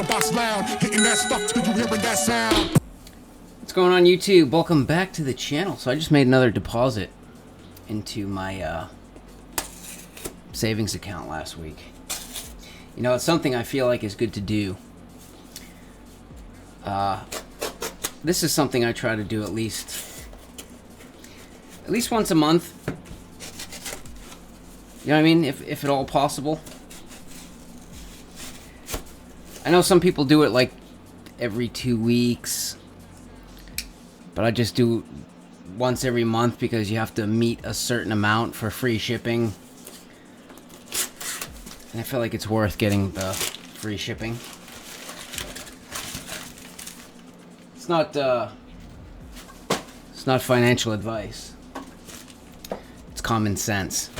box loud, hitting that stuff till you hearing that sound. What's going on, YouTube? Welcome back to the channel. So I just made another deposit into my savings account last week. You know, it's something I feel like is good to do. This is something I try to do at least once a month. You know what I mean? If at all possible. I know some people do it like every 2 weeks, but I just do once every month because you have to meet a certain amount for free shipping. And I feel like it's worth getting the free shipping. It's not financial advice. It's common sense.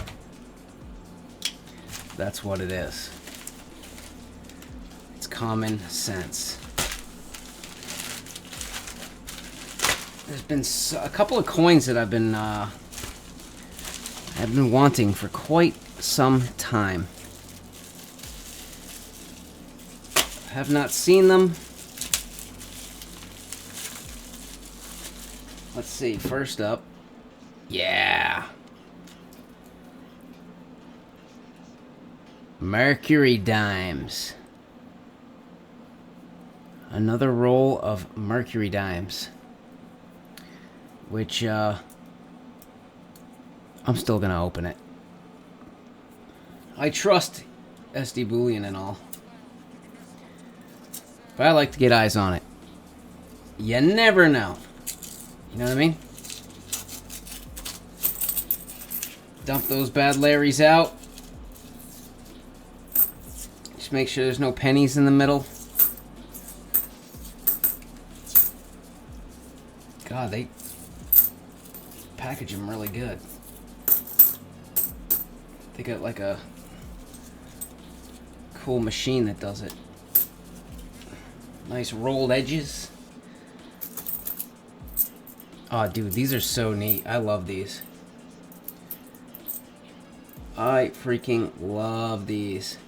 That's what it is. It's common sense. There's been a couple of coins that I've been wanting for quite some time. Have not seen them. Let's see. First up, yeah, Mercury dimes. Another roll of Mercury dimes, which I'm still gonna open it. I trust SD Bullion and all, but I like to get eyes on it. You never know. You know what I mean? Dump those bad Larrys out. Just make sure there's no pennies in the middle. God, they package them really good. They got like a cool machine that does it. Nice rolled edges. Oh, dude, these are so neat. I love these. I freaking love these.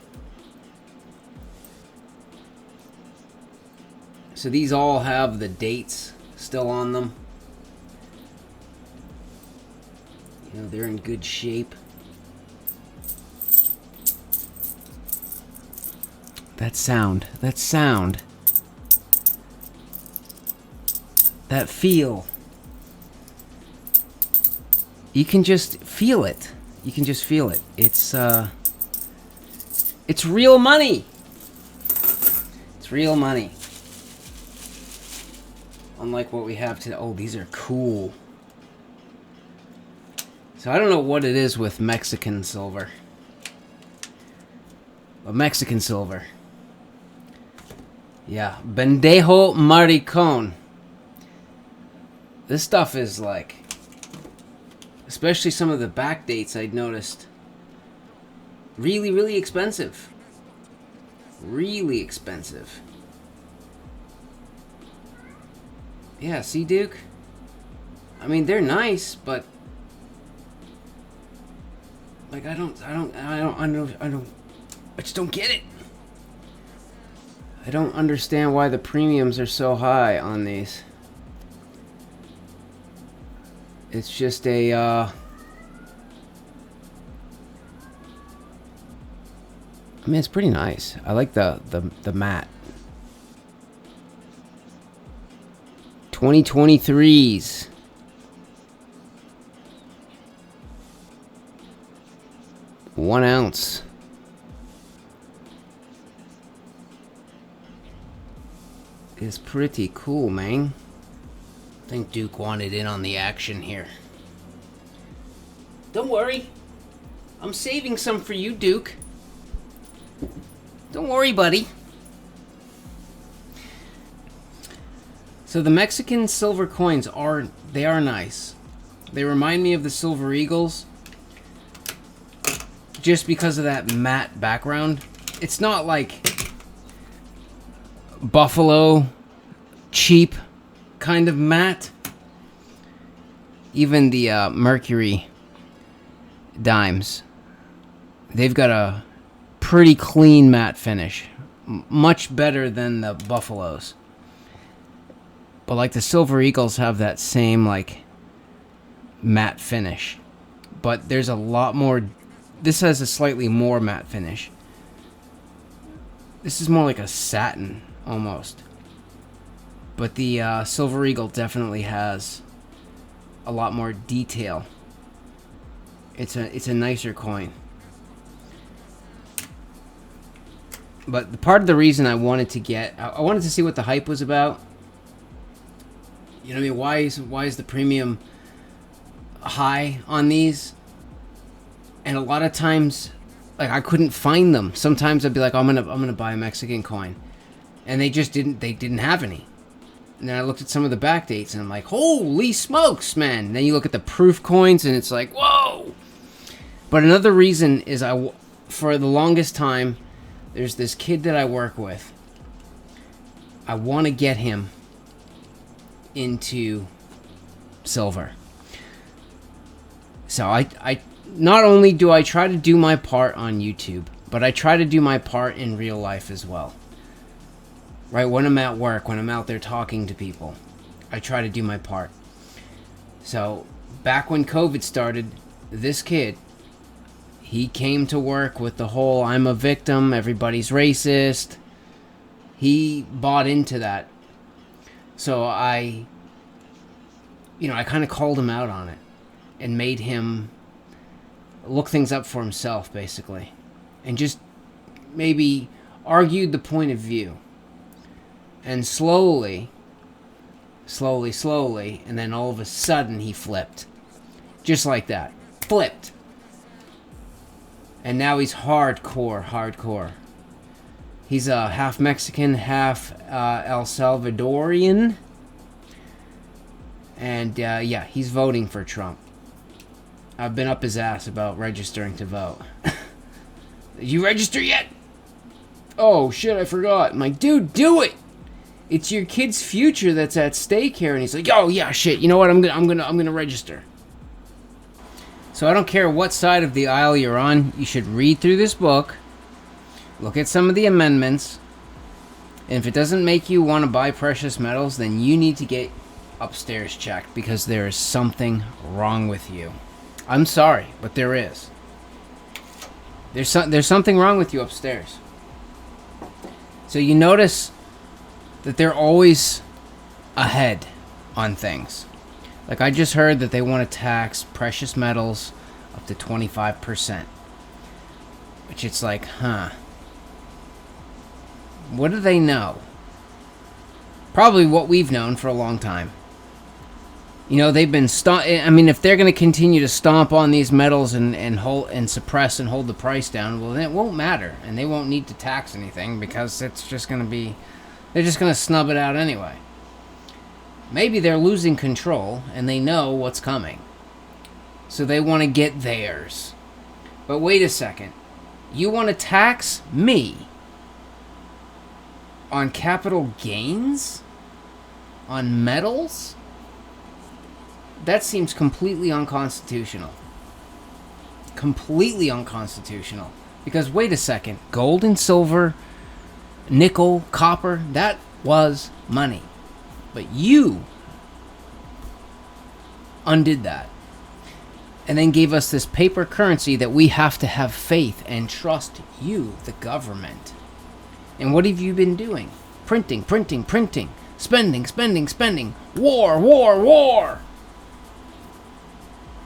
So these all have the dates still on them. You know, they're in good shape. That sound. That sound. That feel. You can just feel it. You can just feel it. It's real money. It's real money. Unlike what we have today. Oh, these are cool. So I don't know what it is with Mexican silver. But Mexican silver. Yeah. Bendejo Maricon. This stuff is like... Especially some of the back dates I'd noticed. Really, really expensive. Really expensive. Yeah, see, Duke? I mean, they're nice, but like I just don't get it. I don't understand why the premiums are so high on these. It's just a I mean, it's pretty nice. I like the matte. 2023s. One ounce. Is pretty cool, man. I think Duke wanted in on the action here. Don't worry. I'm saving some for you, Duke. Don't worry, buddy. So the Mexican silver coins are nice. They remind me of the Silver Eagles. Just because of that matte background. It's not like buffalo cheap kind of matte. Even the Mercury dimes, they've got a pretty clean matte finish. much better than the Buffaloes. But like the Silver Eagles have that same like matte finish. But there's a lot more. This has a slightly more matte finish. This is more like a satin almost. But the Silver Eagle definitely has a lot more detail. It's a nicer coin. But the part of the reason I wanted to see what the hype was about. You know what I mean? Why is the premium high on these? And a lot of times, like, I couldn't find them. Sometimes I'd be like, oh, I'm gonna buy a Mexican coin, and they didn't have any. And then I looked at some of the back dates, and I'm like, holy smokes, man! And then you look at the proof coins, and it's like, whoa. But another reason is for the longest time, there's this kid that I work with. I want to get him into silver. So I not only do I try to do my part on YouTube, but I try to do my part in real life as well. Right, when I'm at work, when I'm out there talking to people, I try to do my part. So, back when COVID started, this kid, he came to work with the whole, I'm a victim, everybody's racist. He bought into that. So I kind of called him out on it and made him look things up for himself, basically. And just maybe argued the point of view. And slowly, and then all of a sudden he flipped. Just like that. Flipped. And now he's hardcore. He's half Mexican, half El Salvadorian. And he's voting for Trump. I've been up his ass about registering to vote. Did you register yet? Oh shit, I forgot. I'm like, dude, do it. It's your kid's future that's at stake here. And he's like, oh yeah, shit. You know what? I'm gonna register. So I don't care what side of the aisle you're on. You should read through this book. Look at some of the amendments. And if it doesn't make you want to buy precious metals, then you need to get upstairs checked, because there is something wrong with you. I'm sorry, but there is. There's something wrong with you upstairs. So you notice that they're always ahead on things. Like, I just heard that they want to tax precious metals up to 25%. Which it's like, huh. What do they know? Probably what we've known for a long time. You know, they've been if they're going to continue to stomp on these metals and hold and suppress and hold the price down, well, then it won't matter, and they won't need to tax anything, because it's just going to be, they're just going to snub it out anyway. Maybe they're losing control and they know what's coming, so they want to get theirs. But wait a second, you want to tax me on capital gains on metals? That seems completely unconstitutional. Completely unconstitutional. Because wait a second, gold and silver, nickel, copper, that was money. But you undid that. And then gave us this paper currency that we have to have faith and trust you, the government. And what have you been doing? Printing. Spending. War.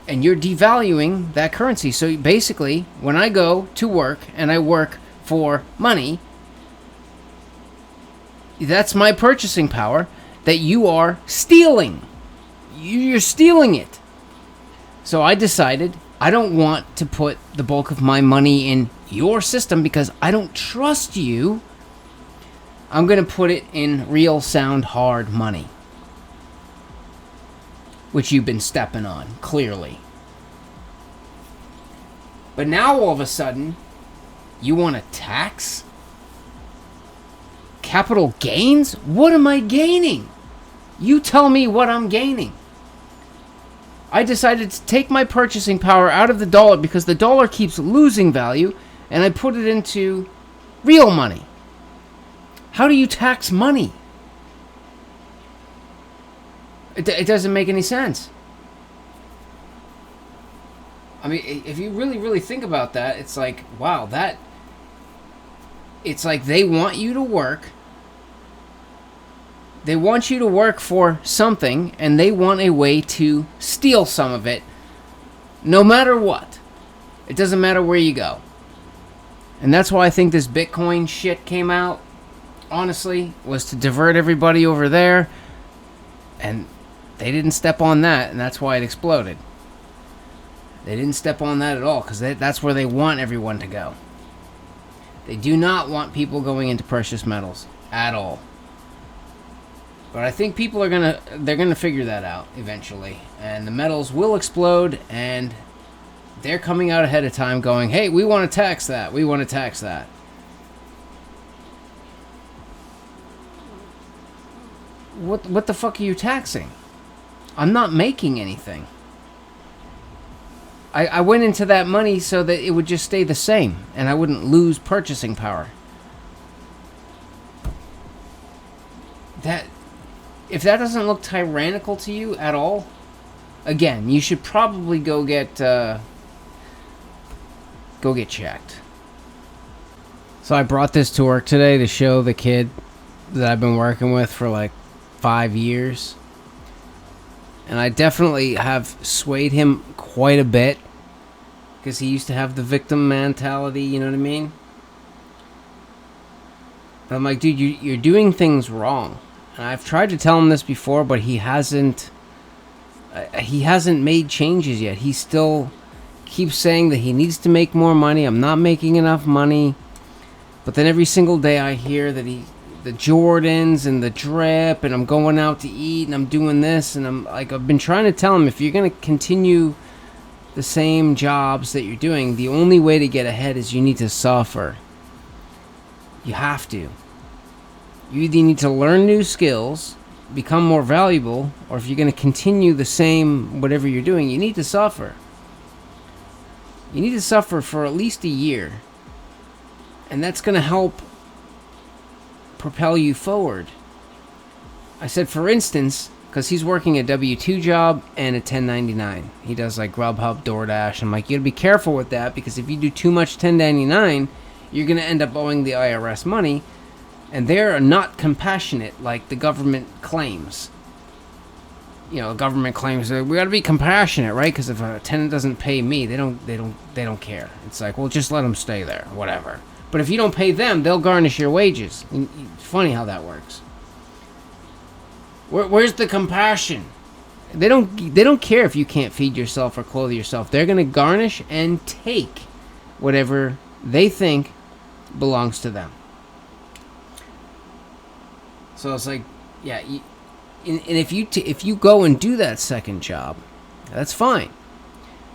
And you're devaluing that currency. So basically, when I go to work and I work for money, that's my purchasing power that you are stealing. You're stealing it. So I decided I don't want to put the bulk of my money in your system because I don't trust you. I'm going to put it in real, sound, hard money, which you've been stepping on, clearly. But now, all of a sudden, you want to tax capital gains? What am I gaining? You tell me what I'm gaining. I decided to take my purchasing power out of the dollar because the dollar keeps losing value, and I put it into real money. How do you tax money? It doesn't make any sense. I mean, if you really, really think about that, it's like, wow, it's like they want you to work. They want you to work for something, and they want a way to steal some of it, no matter what. It doesn't matter where you go. And that's why I think this Bitcoin shit came out, honestly, was to divert everybody over there. And they didn't step on that, and that's why it exploded. They didn't step on that at all, because that's where they want everyone to go. They do not want people going into precious metals at all. But I think people are they're gonna figure that out eventually, and the metals will explode, and they're coming out ahead of time going, hey, we want to tax that. We want to tax that. What the fuck are you taxing? I'm not making anything. I went into that money so that it would just stay the same, and I wouldn't lose purchasing power. If that doesn't look tyrannical to you at all, again, you should probably go get checked. So I brought this to work today to show the kid that I've been working with for like 5 years. And I definitely have swayed him quite a bit, because he used to have the victim mentality, you know what I mean? But I'm like, dude, you're doing things wrong. And I've tried to tell him this before, but he hasn't made changes yet. He still keeps saying that he needs to make more money. I'm not making enough money. But then every single day I hear that the Jordans and the drip, and I'm going out to eat, and I'm doing this, and I'm like, I've been trying to tell him, if you're going to continue the same jobs that you're doing, the only way to get ahead is you need to suffer. You have to. You either need to learn new skills, become more valuable, or if you're going to continue the same whatever you're doing, you need to suffer. You need to suffer for at least a year. And that's going to help propel you forward. I said, for instance, because he's working a W-2 job and a 1099. He does like Grubhub, DoorDash. I'm like, you got to be careful with that, because if you do too much 1099, you're going to end up owing the IRS money. And they're not compassionate like the government claims. You know, the government claims that we got to be compassionate, right? Because if a tenant doesn't pay me, they don't care. It's like, well, just let them stay there, whatever. But if you don't pay them, they'll garnish your wages. It's funny how that works. Where's the compassion? They don't care if you can't feed yourself or clothe yourself. They're gonna garnish and take whatever they think belongs to them. So it's like, yeah, and if you go and do that second job, that's fine.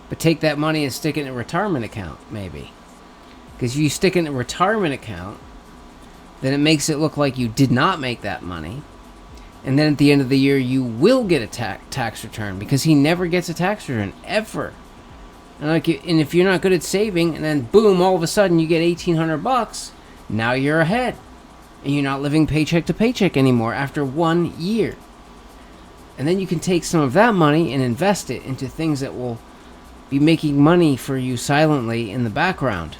But take that money and stick it in a retirement account, maybe. Because if you stick it in a retirement account, then it makes it look like you did not make that money. And then at the end of the year, you will get a tax return, because he never gets a tax return, ever. And if you're not good at saving, and then boom, all of a sudden you get $1,800, now you're ahead. And you're not living paycheck to paycheck anymore after 1 year. And then you can take some of that money and invest it into things that will be making money for you silently in the background.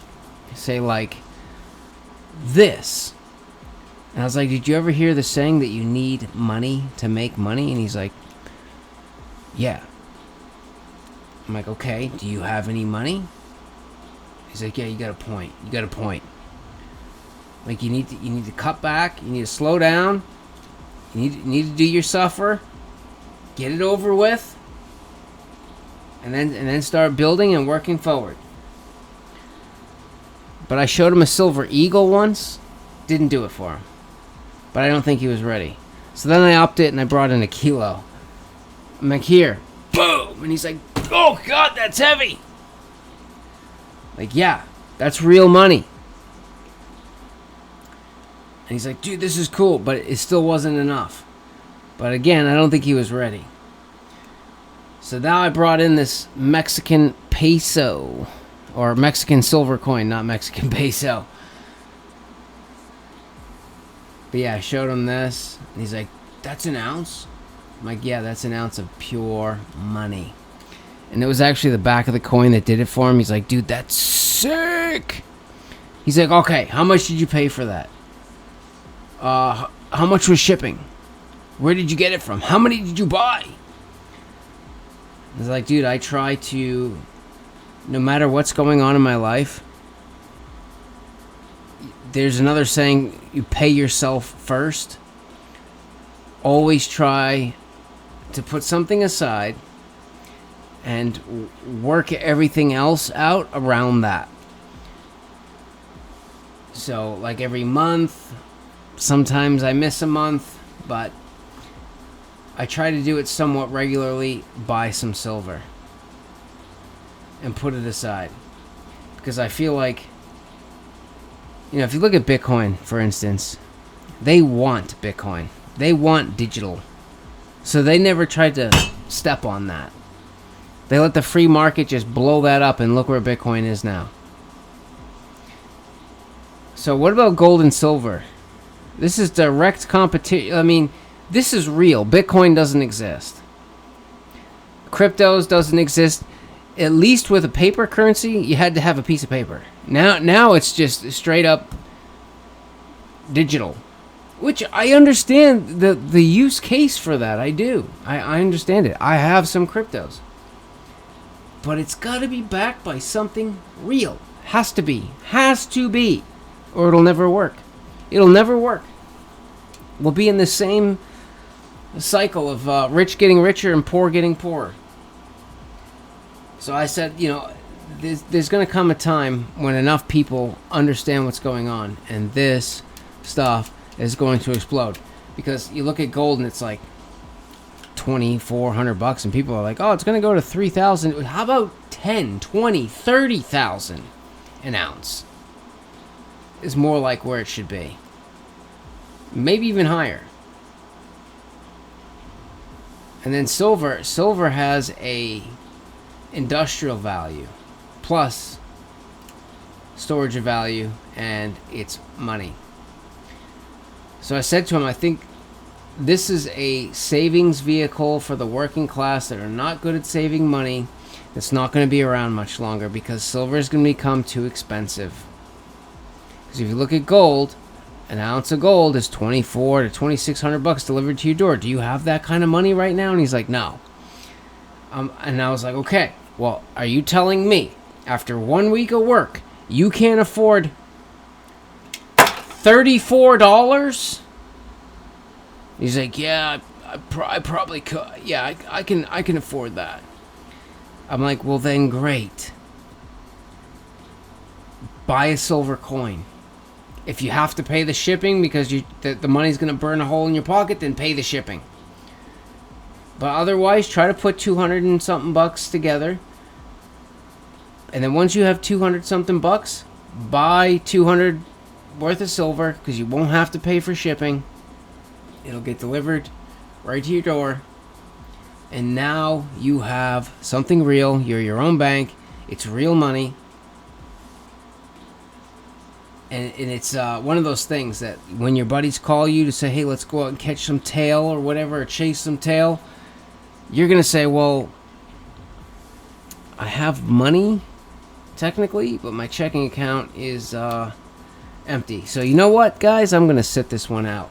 Say like this. And I was like, did you ever hear the saying that you need money to make money? And he's like, yeah. I'm like, okay, do you have any money? He's like, yeah, you got a point. You got a point. Like, you need to cut back. You need to slow down. You need to do your suffer. Get it over with. And then start building and working forward. But I showed him a silver eagle once. Didn't do it for him. But I don't think he was ready. So then I upped it and I brought in a kilo. I'm like, here. Boom! And he's like, oh God, that's heavy! Like, yeah, that's real money. And he's like, dude, this is cool, but it still wasn't enough. But again, I don't think he was ready. So now I brought in this Mexican peso. Or Mexican silver coin, not Mexican peso. But yeah, I showed him this, and he's like, "That's an ounce?" I'm like, "Yeah, that's an ounce of pure money." And it was actually the back of the coin that did it for him. He's like, "Dude, that's sick." He's like, "Okay, how much did you pay for that? How much was shipping? Where did you get it from? How many did you buy?" I was like, "Dude, I try to, no matter what's going on in my life, there's another saying, you pay yourself first. Always try to put something aside and work everything else out around that." So, like every month, sometimes I miss a month, but I try to do it somewhat regularly, buy some silver and put it aside. Because I feel like, you know, if you look at Bitcoin, for instance, they want Bitcoin. They want digital. So they never tried to step on that. They let the free market just blow that up, and look where Bitcoin is now. So what about gold and silver? This is direct competition. I mean, this is real. Bitcoin doesn't exist. Cryptos doesn't exist. At least with a paper currency, you had to have a piece of paper. Now it's just straight up digital. Which I understand the use case for that. I do. I understand it. I have some cryptos. But it's got to be backed by something real. Has to be. Has to be. Or it'll never work. It'll never work. We'll be in the same cycle of rich getting richer and poor getting poorer. So I said, you know, there's going to come a time when enough people understand what's going on, and this stuff is going to explode. Because you look at gold and it's like $2,400, and people are like, "Oh, it's going to go to 3,000. How about 10, 20, 30,000 an ounce?" Is more like where it should be. Maybe even higher. And then silver has a industrial value plus storage of value, and it's money. So I said to him, I think this is a savings vehicle for the working class that are not good at saving money. It's not going to be around much longer because silver is going to become too expensive. Because if you look at gold, an ounce of gold is $2,400 to $2,600 delivered to your door. Do you have that kind of money right now? And he's like, "No." And I was like, "Okay, well, are you telling me after 1 week of work you can't afford $34? He's like, "Yeah, I probably could. Yeah, I can afford that." I'm like, "Well, then great. Buy a silver coin. If you have to pay the shipping because the money's going to burn a hole in your pocket, then pay the shipping. But otherwise, try to put 200 and something bucks together. And then once you have 200 something bucks, buy 200 worth of silver because you won't have to pay for shipping. It'll get delivered right to your door. And now you have something real. You're your own bank. It's real money. And it's one of those things that when your buddies call you to say, "Hey, let's go out and catch some tail," or whatever, or chase some tail, you're going to say, "Well, I have money, technically, but my checking account is empty. So you know what, guys? I'm going to sit this one out."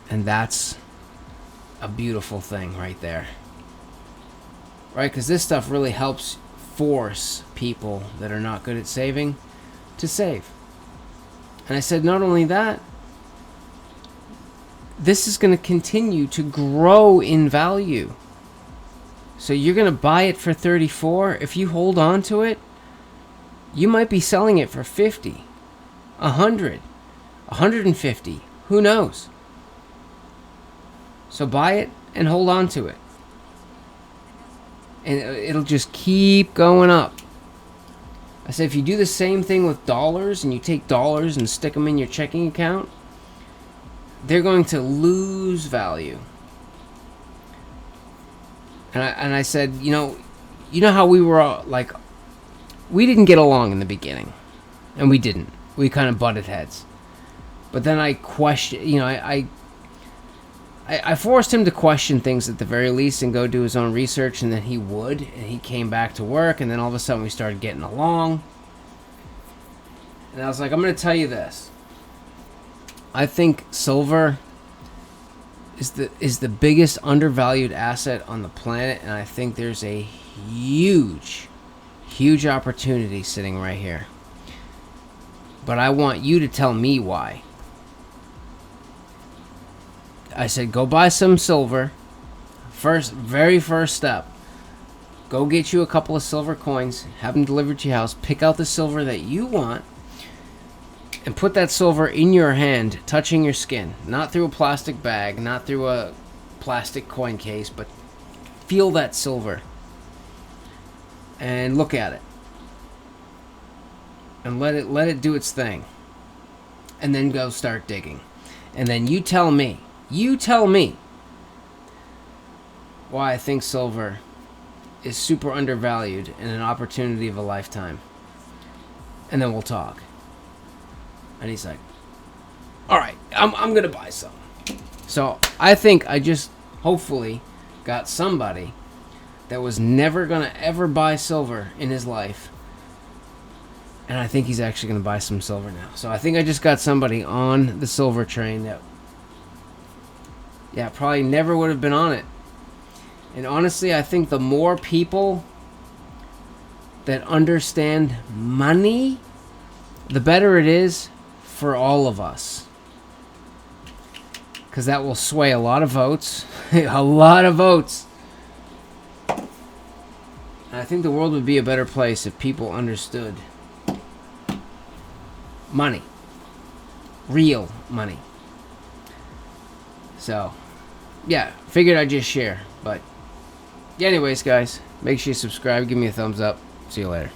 And that's a beautiful thing right there. Right? Because this stuff really helps force people that are not good at saving to save. And I said, not only that, this is going to continue to grow in value. So you're going to buy it for 34. If you hold on to it, you might be selling it for 50, 100, 150. Who knows? So buy it and hold on to it. And it'll just keep going up. I said, if you do the same thing with dollars and you take dollars and stick them in your checking account, they're going to lose value. And I said, you know how we were all, like, we didn't get along in the beginning. And we didn't. We kind of butted heads. But then I question, I forced him to question things at the very least and go do his own research, and then he would, and he came back to work, and then all of a sudden we started getting along. And I was like, I'm going to tell you this. I think silver is the biggest undervalued asset on the planet, and I think there's a huge opportunity sitting right here. But I want you to tell me why. I said, go buy some silver. Very first step. Go get you a couple of silver coins, have them delivered to your house, pick out the silver that you want, and put that silver in your hand, touching your skin. Not through a plastic bag, not through a plastic coin case, but feel that silver. And look at it. And let it do its thing. And then go start digging. And then you tell me why I think silver is super undervalued and an opportunity of a lifetime. And then we'll talk. And he's like, all right, I'm going to buy some. So I think I just hopefully got somebody that was never going to ever buy silver in his life. And I think he's actually going to buy some silver now. So I think I just got somebody on the silver train that, probably never would have been on it. And honestly, I think the more people that understand money, the better it is for all of us. Because that will sway a lot of votes. A lot of votes. And I think the world would be a better place if people understood money. Real money. So, figured I'd just share. But, anyways, guys, make sure you subscribe, give me a thumbs up. See you later.